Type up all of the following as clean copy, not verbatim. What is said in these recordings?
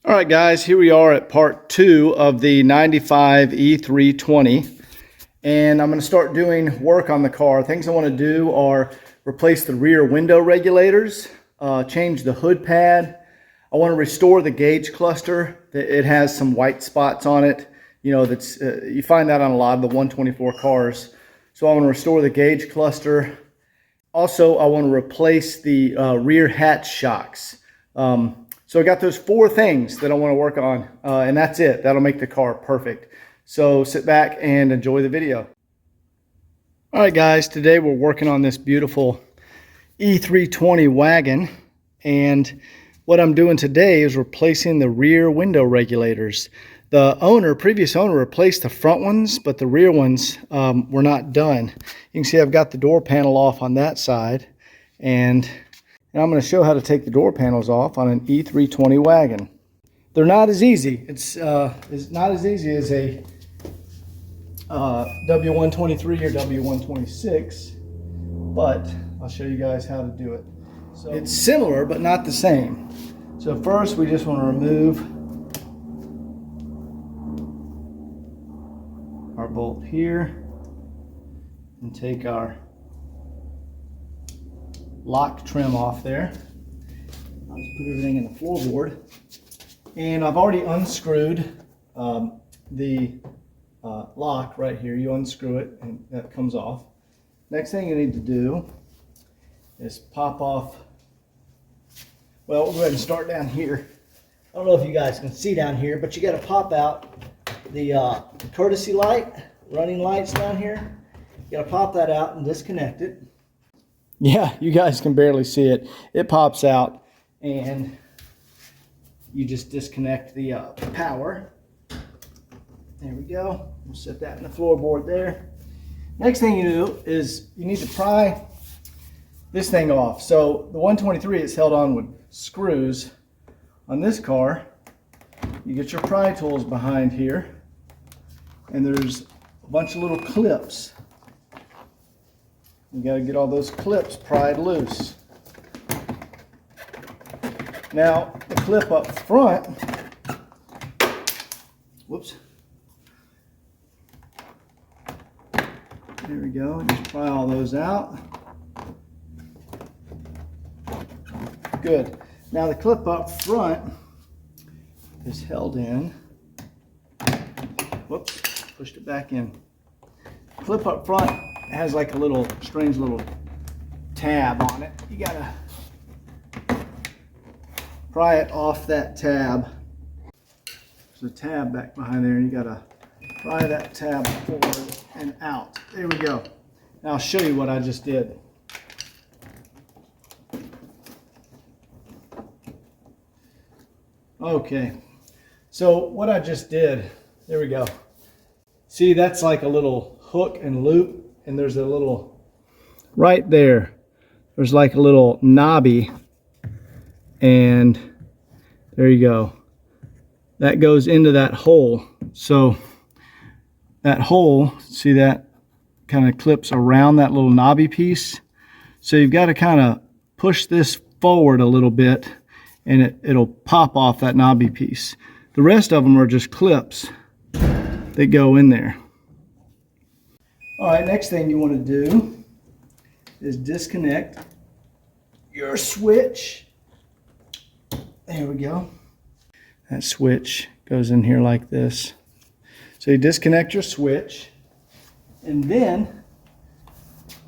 All right, guys, here we are at part 2 of the 95 E320, and I'm going to start doing work on the car. Things I want to do are replace the rear window regulators, change the hood pad. I want to restore the gauge cluster. It has some white spots on it. You know, that's you find that on a lot of the 124 cars. So I want to restore the gauge cluster. Also, I want to replace the rear hatch shocks. So I got those 4 things that I want to work on, and that's it. That'll make the car perfect. So sit back and enjoy the video. All right, guys, today we're working on this beautiful E320 wagon, and what I'm doing today is replacing the rear window regulators. The previous owner replaced the front ones, but the rear ones were not done. You can see I've got the door panel off on that side, and I'm going to show how to take the door panels off on an E320 wagon. They're not as easy. It's not as easy as a W123 or W126, but I'll show you guys how to do it. So it's similar, but not the same. So first, we just want to remove our bolt here and take our lock trim off there. I'll just put everything in the floorboard, and I've already unscrewed the lock right here. You unscrew it and that comes off. Next thing you need to do is pop off, well, we'll go ahead and start down here. I don't know if you guys can see down here, but you got to pop out the courtesy light, running lights down here. You got to pop that out and disconnect it. Yeah, you guys can barely see it. It pops out, and you just disconnect the power. There we go. We'll set that in the floorboard there. Next thing you do is you need to pry this thing off. So the 123 is held on with screws. On this car, you get your pry tools behind here, and there's a bunch of little clips. You got to get all those clips pried loose. Now, the clip up front, whoops. There we go. Just pry all those out. Good. Now, the clip up front is held in. Whoops, pushed it back in. Clip up front has like a little strange little tab on it. You gotta pry it off that tab. There's a tab back behind there, and you gotta pry that tab forward and out. There we go. Now I'll show you what I just did. Okay, so what I just did, there we go. See, that's like a little hook and loop. And there's a little, right there, there's like a little knobby, and there you go. That goes into that hole. So that hole, see that kind of clips around that little knobby piece. So you've got to kind of push this forward a little bit, and it'll pop off that knobby piece. The rest of them are just clips that go in there. All right, next thing you want to do is disconnect your switch. There we go. That switch goes in here like this. So you disconnect your switch, and then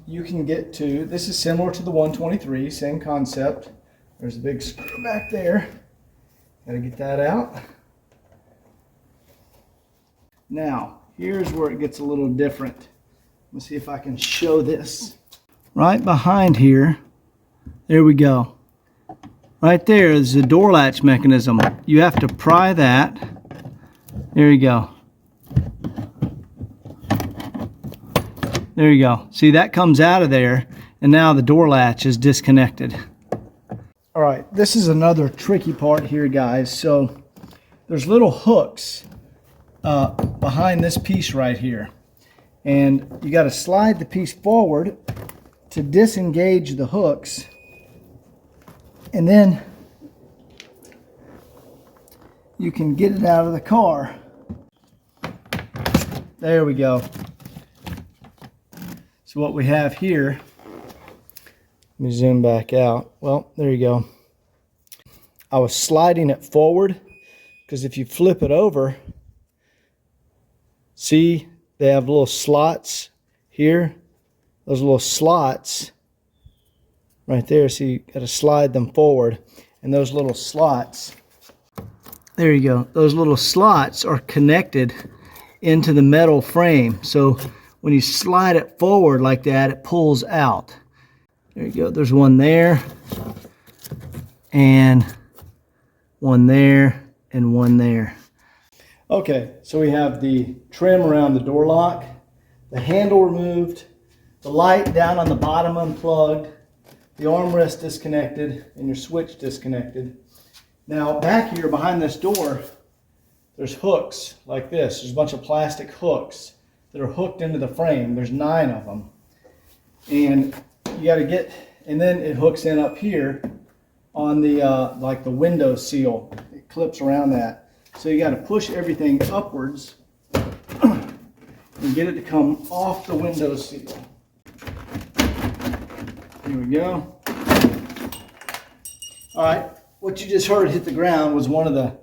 you can get to, this is similar to the 123, same concept. There's a big screw back there. Got to get that out. Now, here's where it gets a little different. Let's see if I can show this. Right behind here, there we go. Right there is the door latch mechanism. You have to pry that. There you go. There you go. See, that comes out of there, and now the door latch is disconnected. All right, this is another tricky part here, guys. So there's little hooks behind this piece right here. And you got to slide the piece forward to disengage the hooks, and then you can get it out of the car. There we go. So what we have here, let me zoom back out. Well, there you go. I was sliding it forward because if you flip it over, see they have little slots here. Those little slots right there, so you got to slide them forward. And those little slots, there you go. Those little slots are connected into the metal frame. So when you slide it forward like that, it pulls out. There you go. There's one there, and one there, and one there. Okay, so we have the trim around the door lock, the handle removed, the light down on the bottom unplugged, the armrest disconnected, and your switch disconnected. Now back here behind this door, there's hooks like this. There's a bunch of plastic hooks that are hooked into the frame. There's 9 of them. And you got to get, and then it hooks in up here on the, like the window seal. It clips around that. So you got to push everything upwards and get it to come off the window seal. Here we go. All right, what you just heard hit the ground was one of the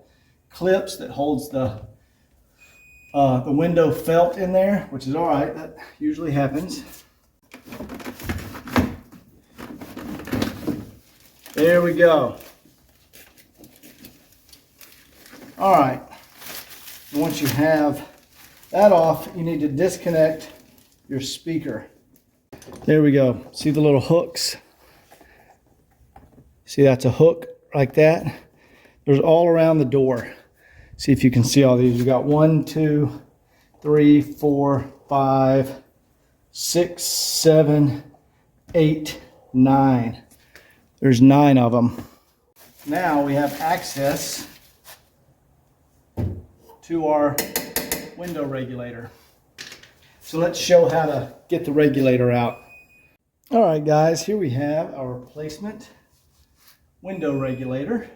clips that holds the window felt in there, which is all right. That usually happens. There we go. All right. Once you have that off, you need to disconnect your speaker. There we go. See the little hooks? See, that's a hook like that. There's all around the door. See if you can see all these. You got 1, 2, 3, 4, 5, 6, 7, 8, 9. There's 9 of them. Now we have access to our window regulator. So let's show how to get the regulator out. All right, guys, here we have our replacement window regulator.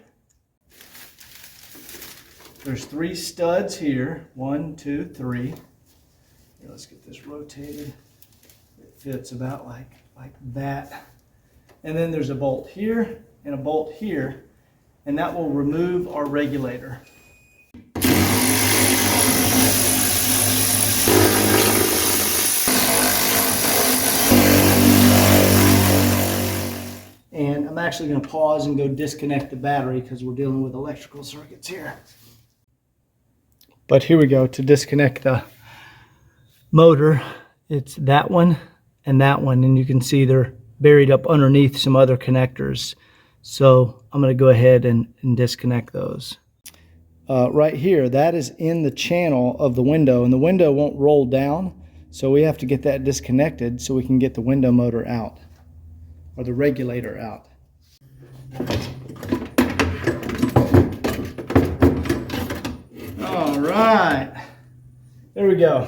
There's 3 studs here. 1, 2, 3. Here, let's get this rotated. It fits about like that. And then there's a bolt here and a bolt here, and that will remove our regulator. And I'm actually going to pause and go disconnect the battery because we're dealing with electrical circuits here. But here we go. To disconnect the motor, it's that one and that one, and you can see they're buried up underneath some other connectors. So I'm going to go ahead and disconnect those. Right here, that is in the channel of the window, and the window won't roll down, so we have to get that disconnected so we can get the window motor out, or the regulator out. All right, there we go.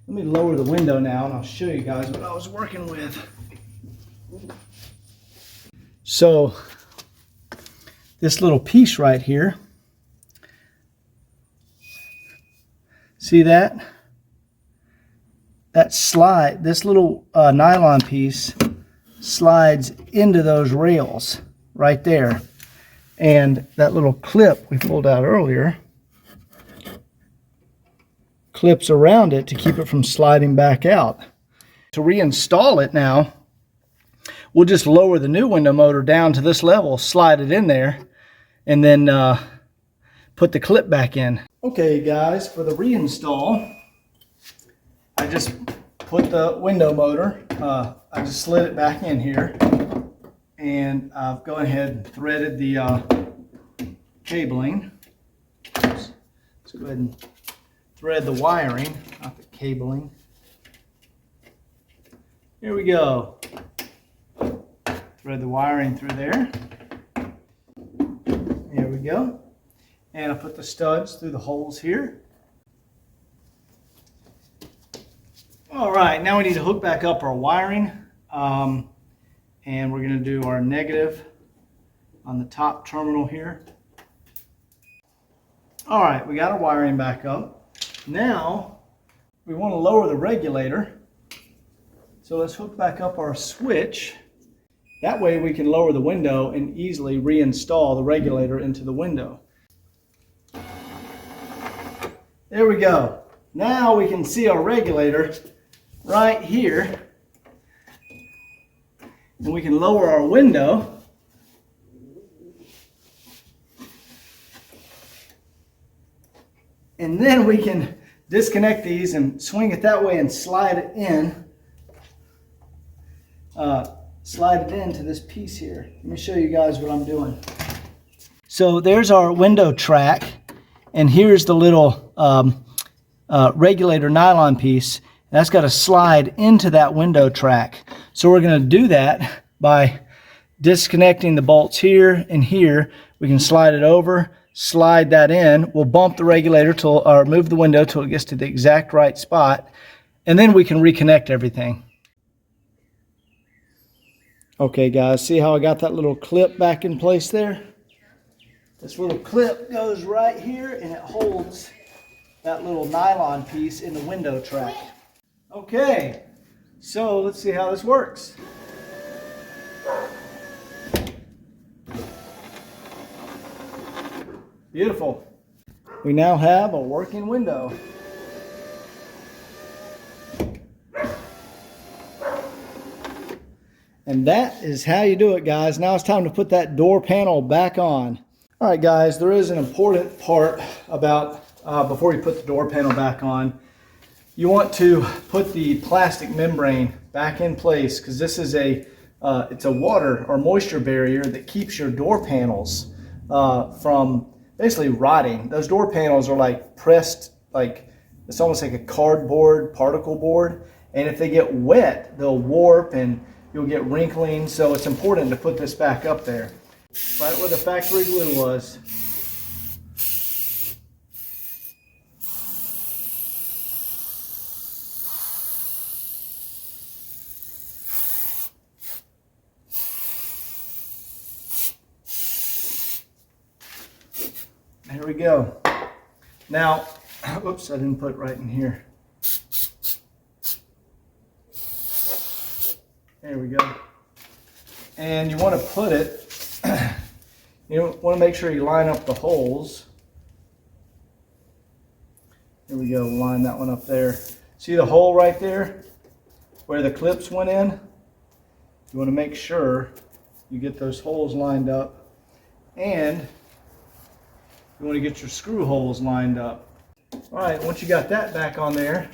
Let me lower the window now and I'll show you guys what I was working with. So this little piece right here, see that? That slide, this little nylon piece slides into those rails right there. And that little clip we pulled out earlier clips around it to keep it from sliding back out. To reinstall it now, we'll just lower the new window motor down to this level, slide it in there, and then put the clip back in. Okay guys, for the reinstall, I just put the window motor, I just slid it back in here, and I've gone ahead and threaded the cabling. Let's go ahead and thread the wiring, not the cabling. Here we go. Thread the wiring through there. Here we go. And I put the studs through the holes here. All right, now we need to hook back up our wiring. And we're going to do our negative on the top terminal here. All right, we got our wiring back up. Now we want to lower the regulator. So let's hook back up our switch. That way we can lower the window and easily reinstall the regulator into the window. There we go. Now we can see our regulator right here. And we can lower our window. And then we can disconnect these and swing it that way and slide it in. Slide it into this piece here. Let me show you guys what I'm doing. So there's our window track, and here's the little regulator nylon piece. That's got to slide into that window track. So we're going to do that by disconnecting the bolts here and here. We can slide it over, slide that in. We'll bump the regulator till, or move the window till it gets to the exact right spot, and then we can reconnect everything. Okay guys, see how I got that little clip back in place there? This little clip goes right here and it holds that little nylon piece in the window track. Okay, so let's see how this works. Beautiful. We now have a working window. And that is how you do it, guys. Now it's time to put that door panel back on. All right, guys, there is an important part about before you put the door panel back on. You want to put the plastic membrane back in place, because this is it's a water or moisture barrier that keeps your door panels from basically rotting. Those door panels are like pressed, like it's almost like a cardboard particle board, and if they get wet, they'll warp and you'll get wrinkling. So it's important to put this back up there, right where the factory glue was. There we go. Now, oops, I didn't put it right in here. There we go. And you want to put it, you want to make sure you line up the holes. There we go, line that one up there. See the hole right there where the clips went in? You want to make sure you get those holes lined up, and you want to get your screw holes lined up. All right, once you got that back on there,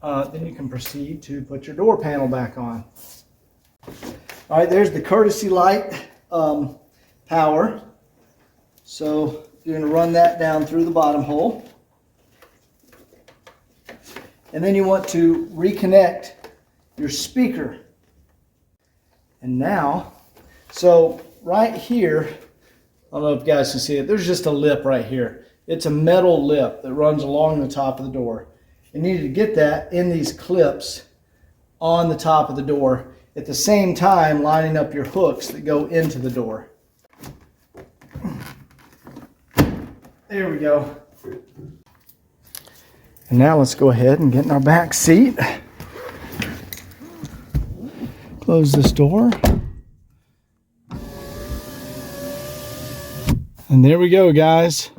then you can proceed to put your door panel back on. All right, there's the courtesy light power. So you're going to run that down through the bottom hole. And then you want to reconnect your speaker. And now, so right here, I don't know if you guys can see it, there's just a lip right here. It's a metal lip that runs along the top of the door. You need to get that in these clips on the top of the door, at the same time lining up your hooks that go into the door. There we go. And now let's go ahead and get in our back seat. Close this door. And there we go, guys.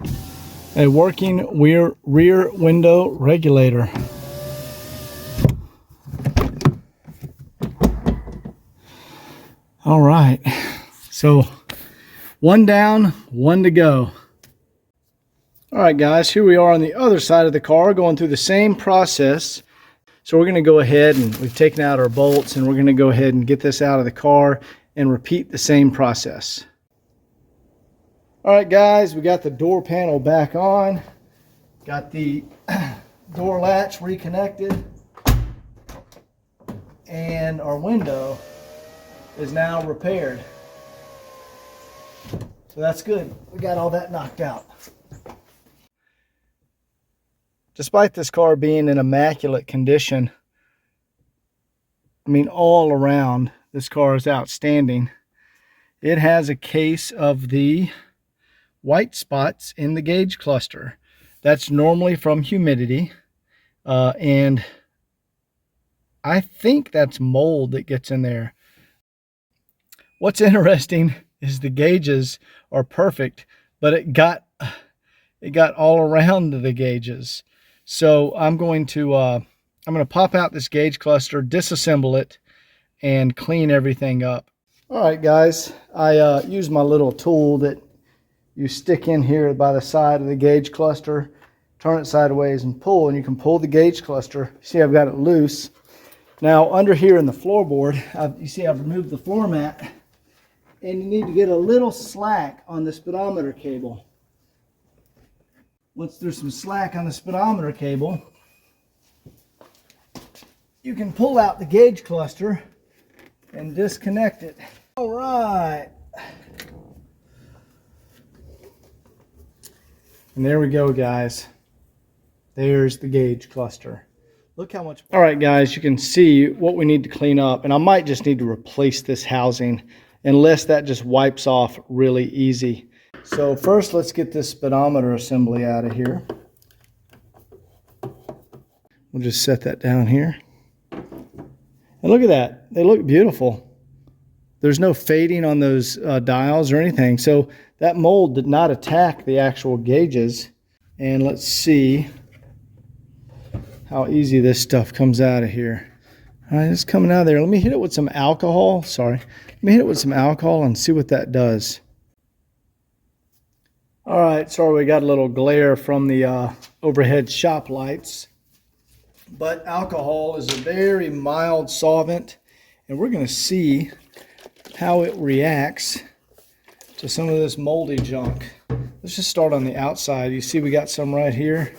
A working rear window regulator. All right, so one down, one to go. All right, guys, here we are on the other side of the car going through the same process. So we're going to go ahead, and we've taken out our bolts, and we're going to go ahead and get this out of the car and repeat the same process. All right, guys, we got the door panel back on, got the door latch reconnected, and our window is now repaired. So that's good. We got all that knocked out. Despite this car being in immaculate condition, I mean, all around, this car is outstanding. it has a case of the white spots in the gauge cluster. That's normally from humidity, and I think that's mold that gets in there. What's interesting is the gauges are perfect, but it got all around the gauges. So I'm going to pop out this gauge cluster, disassemble it, and clean everything up. All right, guys, I use my little tool that you stick in here by the side of the gauge cluster, turn it sideways and pull, and you can pull the gauge cluster. See, I've got it loose. Now, under here in the floorboard, you see I've removed the floor mat, and you need to get a little slack on the speedometer cable. Once there's some slack on the speedometer cable, you can pull out the gauge cluster and disconnect it. All right. And there we go, guys. There's the gauge cluster. Look how much. All right, guys, you can see what we need to clean up. And I might just need to replace this housing unless that just wipes off really easy. So first, let's get this speedometer assembly out of here. We'll just set that down here. And look at that. They look beautiful. There's no fading on those dials or anything. So that mold did not attack the actual gauges. And let's see how easy this stuff comes out of here. All right, it's coming out of there. Let me hit it with some alcohol. Sorry. Let me hit it with some alcohol and see what that does. All right, sorry we got a little glare from the overhead shop lights. But alcohol is a very mild solvent, and we're going to see how it reacts to some of this moldy junk. Let's just start on the outside. You see we got some right here.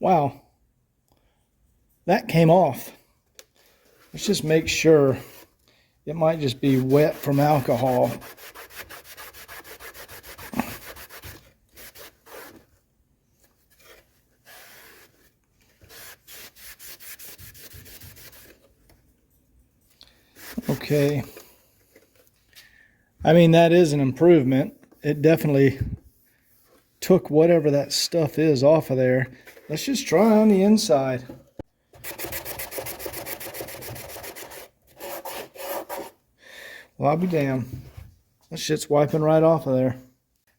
Wow, that came off. Let's just make sure. It might just be wet from alcohol. Okay. I mean, that is an improvement. It definitely took whatever that stuff is off of there. Let's just try on the inside. Well, I'll be damned. That shit's wiping right off of there.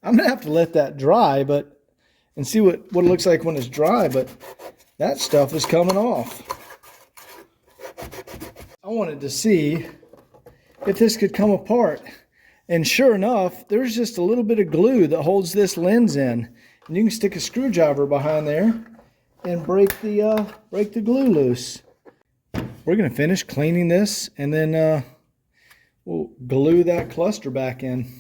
I'm going to have to let that dry and see what it looks like when it's dry, but that stuff is coming off. I wanted to see if this could come apart. And sure enough, there's just a little bit of glue that holds this lens in. And you can stick a screwdriver behind there and break the glue loose. We're going to finish cleaning this, and then we'll glue that cluster back in.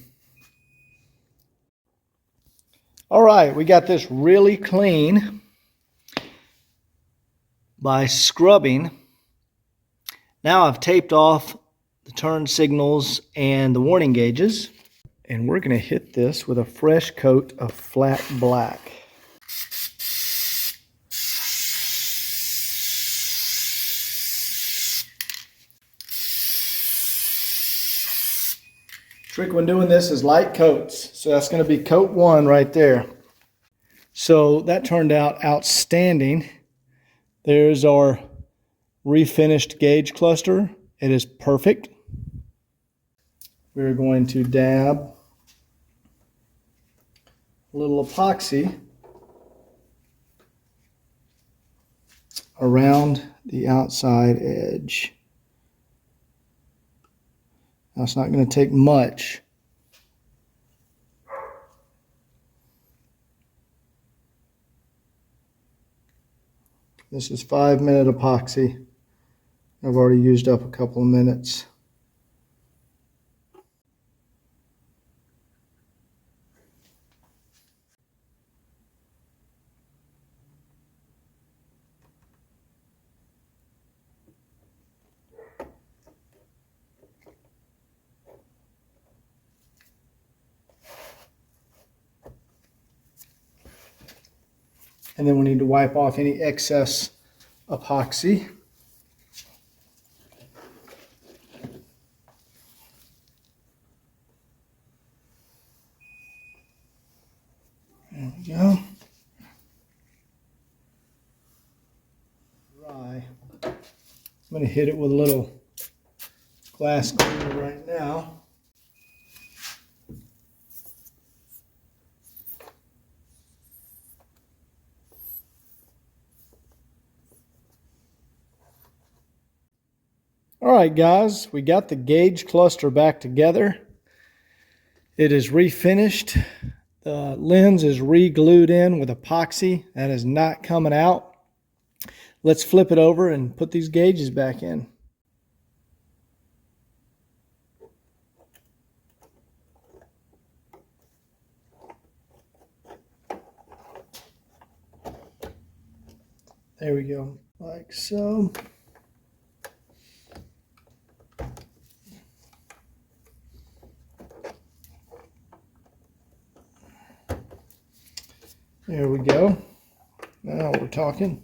All right, we got this really clean by scrubbing. Now I've taped off the turn signals and the warning gauges, and we're going to hit this with a fresh coat of flat black. Trick when doing this is light coats. So that's going to be coat 1 right there. So that turned out outstanding. There's our refinished gauge cluster. It is perfect. We're going to dab a little epoxy around the outside edge. Now, it's not going to take much. This is 5-minute epoxy. I've already used up a couple of minutes. And then we need to wipe off any excess epoxy. There we go. Dry. I'm going to hit it with a little glass cleaner right now. All right, guys, we got the gauge cluster back together. It is refinished. The lens is re-glued in with epoxy. That is not coming out. Let's flip it over and put these gauges back in. There we go, like so. There we go. Now we're talking.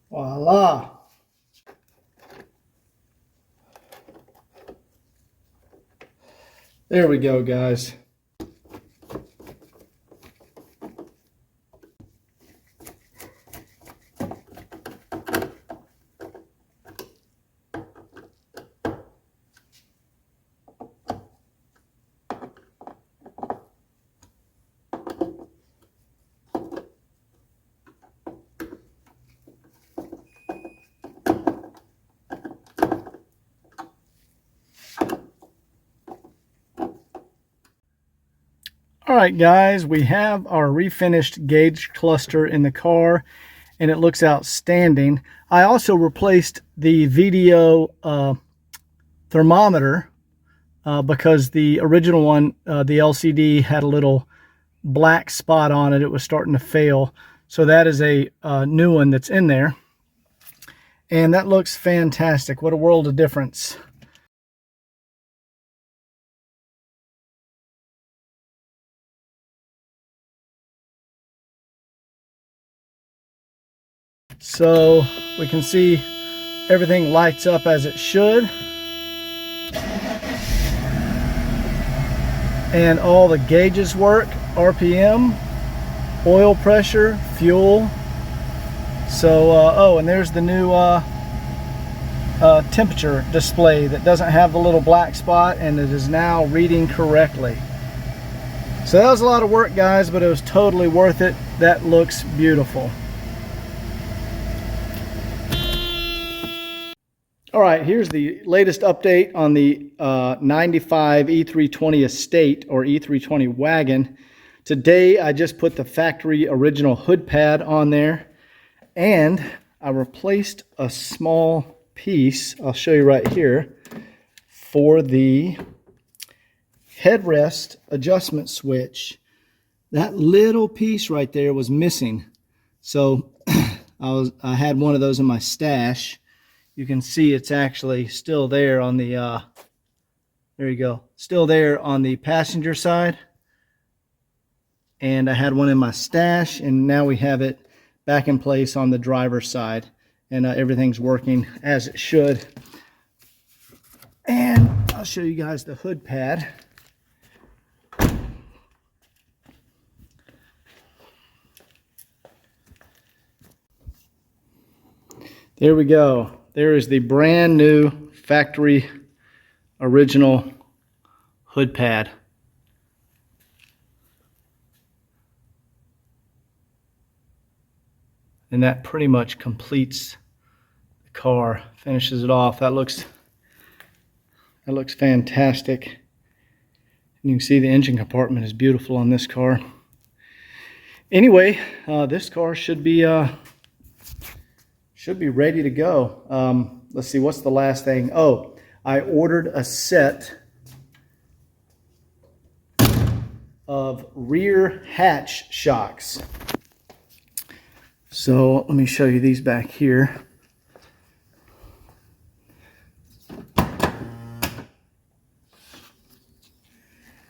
Voila. There we go, guys. All right, guys, we have our refinished gauge cluster in the car, and it looks outstanding. I also replaced the video thermometer because the original one, the LCD, had a little black spot on it. It was starting to fail. So that is a new one that's in there. And that looks fantastic. What a world of difference. So we can see everything lights up as it should. And all the gauges work, RPM, oil pressure, fuel. So, oh, and there's the new temperature display that doesn't have the little black spot, and it is now reading correctly. So that was a lot of work, guys, but it was totally worth it. That looks beautiful. All right, here's the latest update on the 95 E320 Estate or E320 Wagon. Today, I just put the factory original hood pad on there, and I replaced a small piece, I'll show you right here, for the headrest adjustment switch. That little piece right there was missing. So I had one of those in my stash. You can see it's actually still there on the, there you go, still there on the passenger side. And I had one in my stash, and now we have it back in place on the driver's side. And everything's working as it should. And I'll show you guys the hood pad. There we go. There is the brand new factory original hood pad. And that pretty much completes the car, finishes it off. That looks fantastic. And you can see the engine compartment is beautiful on this car. Anyway, this car should be ready to go. Let's see, what's the last thing? Oh, I ordered a set of rear hatch shocks. So let me show you these back here.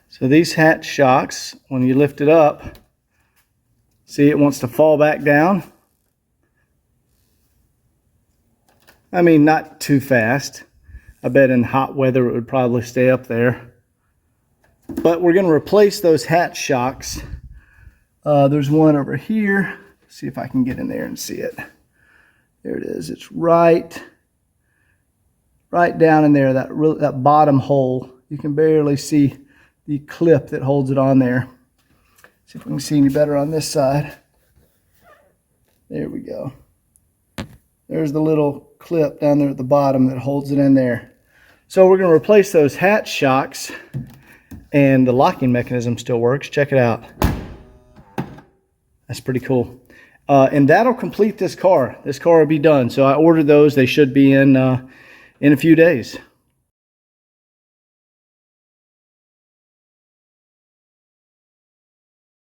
So these hatch shocks, when you lift it up, see it wants to fall back down. I mean, not too fast. I bet in hot weather it would probably stay up there. But we're going to replace those hatch shocks. There's one over here. See if I can get in there and see it. There it is. It's right down in there, that bottom hole. You can barely see the clip that holds it on there. See if we can see any better on this side. There we go. There's the little clip down there at the bottom that holds it in there. So we're going to replace those hatch shocks, and the locking mechanism still works. Check it out. That's pretty cool. And that'll complete this car. This car will be done. So I ordered those. They should be in a few days.